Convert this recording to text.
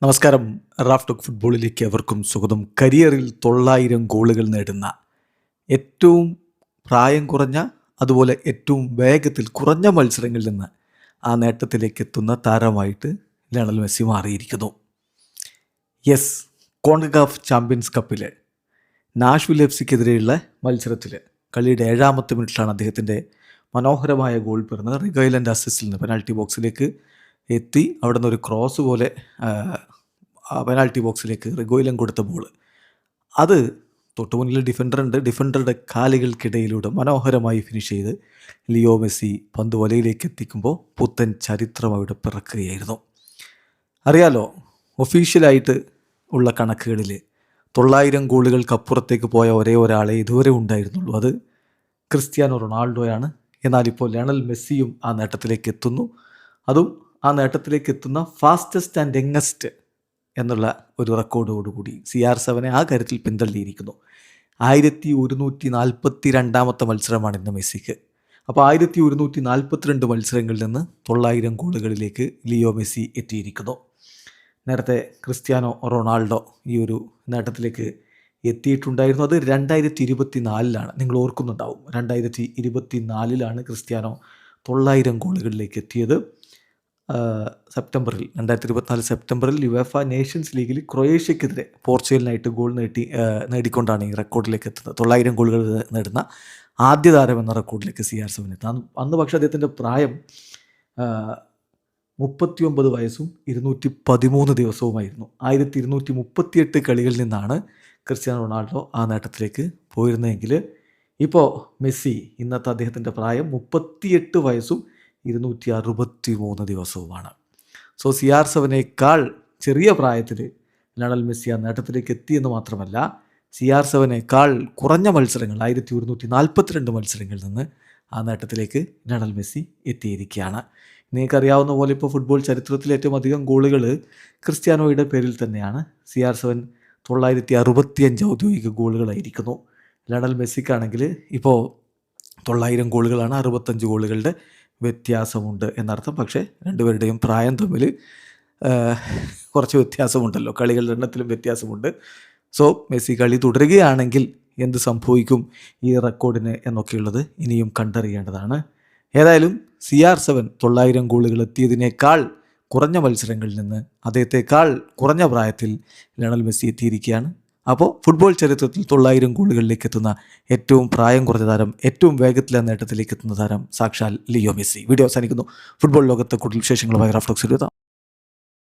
നമസ്കാരം. Raf talk ഫുട്ബോളിലേക്ക് അവർക്കും സ്വാഗതം. കരിയറിൽ 900 ഗോളുകൾ നേടുന്ന ഏറ്റവും പ്രായം കുറഞ്ഞ, അതുപോലെ ഏറ്റവും വേഗത്തിൽ കുറഞ്ഞ മത്സരങ്ങളിൽ നിന്ന് ആ നേട്ടത്തിലേക്ക് എത്തുന്ന താരമായിട്ട് ലയണൽ മെസ്സി മാറിയിരിക്കുന്നു. യെസ്, കോൺകക്കാഫ് ചാമ്പ്യൻസ് കപ്പിൽ നാഷ്വിൽ എഫ്സിക്കെതിരെയുള്ള മത്സരത്തിൽ കളിയുടെ 7ാമത്തെ മിനിറ്റിലാണ് അദ്ദേഹത്തിൻ്റെ മനോഹരമായ ഗോൾ പിറന്നത്. റിഗോയിലൻ്റെ അസിസ്റ്റിൽ നിന്ന് പെനാൽറ്റി ബോക്സിലേക്ക് എത്തി അവിടെ നിന്ന് ഒരു ക്രോസ് പോലെ പെനാൽറ്റി ബോക്സിലേക്ക് റിഗോയിലൻ കൊടുത്ത ബോൾ, അത് തൊട്ടുമുന്നിൽ ഡിഫൻഡറുണ്ട്, ഡിഫൻഡറുടെ കാലുകൾക്കിടയിലൂടെ മനോഹരമായി ഫിനിഷ് ചെയ്ത് ലിയോ മെസ്സി പന്ത് വലയിലേക്ക് എത്തിക്കുമ്പോൾ പുത്തൻ ചരിത്രം അവിടെ പിറക്കുകയായിരുന്നു. അറിയാലോ, ഒഫീഷ്യലായിട്ട് ഉള്ള കണക്കുകളിൽ 900 ഗോളുകൾക്കപ്പുറത്തേക്ക് പോയ ഒരേ ഒരാളെ ഇതുവരെ ഉണ്ടായിരുന്നുള്ളൂ, അത് ക്രിസ്ത്യാനോ റൊണാൾഡോയാണ്. എന്നാൽ ഇപ്പോൾ ലയണൽ മെസ്സിയും ആ നേട്ടത്തിലേക്ക് എത്തുന്നു. അതും ആ നേട്ടത്തിലേക്ക് എത്തുന്ന ഫാസ്റ്റസ്റ്റ് ആൻഡ് യങ്ങസ്റ്റ് എന്നുള്ള ഒരു റെക്കോർഡോടുകൂടി CR7 ആ കാര്യത്തിൽ പിന്തള്ളിയിരിക്കുന്നു. 1142ാമത്തെ മത്സരമാണ് ഇന്ന് മെസ്സിക്ക്. അപ്പോൾ 1142 മത്സരങ്ങളിൽ നിന്ന് 900 ഗോളുകളിലേക്ക് ലിയോ മെസ്സി എത്തിയിരിക്കുന്നു. നേരത്തെ ക്രിസ്ത്യാനോ റൊണാൾഡോ ഈ ഒരു നേട്ടത്തിലേക്ക് എത്തിയിട്ടുണ്ടായിരുന്നു. അത് 2024 നിങ്ങൾ ഓർക്കുന്നുണ്ടാവും. 2024 ക്രിസ്ത്യാനോ 900 ഗോളുകളിലേക്ക് എത്തിയത്. സെപ്റ്റംബറിൽ 2024 സെപ്റ്റംബറിൽ യുവേഫ നേഷൻസ് ലീഗിൽ ക്രൊയേഷ്യക്കെതിരെ പോർച്ചുഗലിനായിട്ട് ഗോൾ നേടിക്കൊണ്ടാണ് ഈ റെക്കോർഡിലേക്ക് എത്തുന്നത്. 900 ഗോളുകൾ നേടുന്ന ആദ്യ താരം എന്ന റെക്കോർഡിലേക്ക് CR7 എത്തുന്നത്. അന്ന് പക്ഷേ അദ്ദേഹത്തിൻ്റെ പ്രായം 39 വയസ്സും 213 ദിവസവുമായിരുന്നു. 1238 കളികളിൽ നിന്നാണ് ക്രിസ്ത്യാനോ റൊണാൾഡോ ആ നേട്ടത്തിലേക്ക് പോയിരുന്നതെങ്കിൽ ഇപ്പോൾ മെസ്സി ഇന്നത്തെ അദ്ദേഹത്തിൻ്റെ പ്രായം 38 വയസ്സും 263 ദിവസവുമാണ്. സോ CR7 ചെറിയ പ്രായത്തിൽ ലയണൽ മെസ്സി ആ നേട്ടത്തിലേക്ക് എത്തിയെന്ന് മാത്രമല്ല, CR7 കുറഞ്ഞ മത്സരങ്ങൾ 1142 മത്സരങ്ങളിൽ നിന്ന് ആ നേട്ടത്തിലേക്ക് ലയണൽ മെസ്സി എത്തിയിരിക്കുകയാണ്. നിങ്ങൾക്കറിയാവുന്ന പോലെ ഇപ്പോൾ ഫുട്ബോൾ ചരിത്രത്തിലെ ഏറ്റവും അധികം ഗോളുകൾ ക്രിസ്ത്യാനോയുടെ പേരിൽ തന്നെയാണ്. CR7 965 ഔദ്യോഗിക ഗോളുകളായിരിക്കുന്നു. ലയണൽ മെസ്സിക്കാണെങ്കിൽ ഇപ്പോൾ 900 ഗോളുകളാണ്, 65 ഗോളുകളുടെ വ്യത്യാസമുണ്ട് എന്നർത്ഥം. പക്ഷേ രണ്ടുപേരുടെയും പ്രായം തമ്മിൽ കുറച്ച് വ്യത്യാസമുണ്ടല്ലോ, കളികളുടെ എണ്ണത്തിലും വ്യത്യാസമുണ്ട്. സോ മെസ്സി കളി തുടരുകയാണെങ്കിൽ എന്ത് സംഭവിക്കും ഈ റെക്കോർഡിന് എന്നൊക്കെയുള്ളത് ഇനിയും കണ്ടറിയേണ്ടതാണ്. ഏതായാലും CR7 900 ഗോളുകൾ എത്തിയതിനേക്കാൾ കുറഞ്ഞ മത്സരങ്ങളിൽ നിന്ന് അദ്ദേഹത്തെക്കാൾ കുറഞ്ഞ പ്രായത്തിൽ ലയണൽ മെസ്സി എത്തിയിരിക്കുകയാണ്. അപ്പോൾ ഫുട്ബോൾ ചരിത്രത്തിൽ 900 ഗോളുകളിലേക്ക് എത്തുന്ന ഏറ്റവും പ്രായം കുറഞ്ഞ താരം, ഏറ്റവും വേഗത്തിലെ നേട്ടത്തിലേക്ക് എത്തുന്ന താരം സാക്ഷാൽ ലിയോ മെസ്സി. വീഡിയോ അവസാനിക്കുന്നു. ഫുട്ബോൾ ലോകത്തെ കൂടുതൽ വിശേഷങ്ങളുമായി റാഫ് ടോക്സിൽ എത്താം.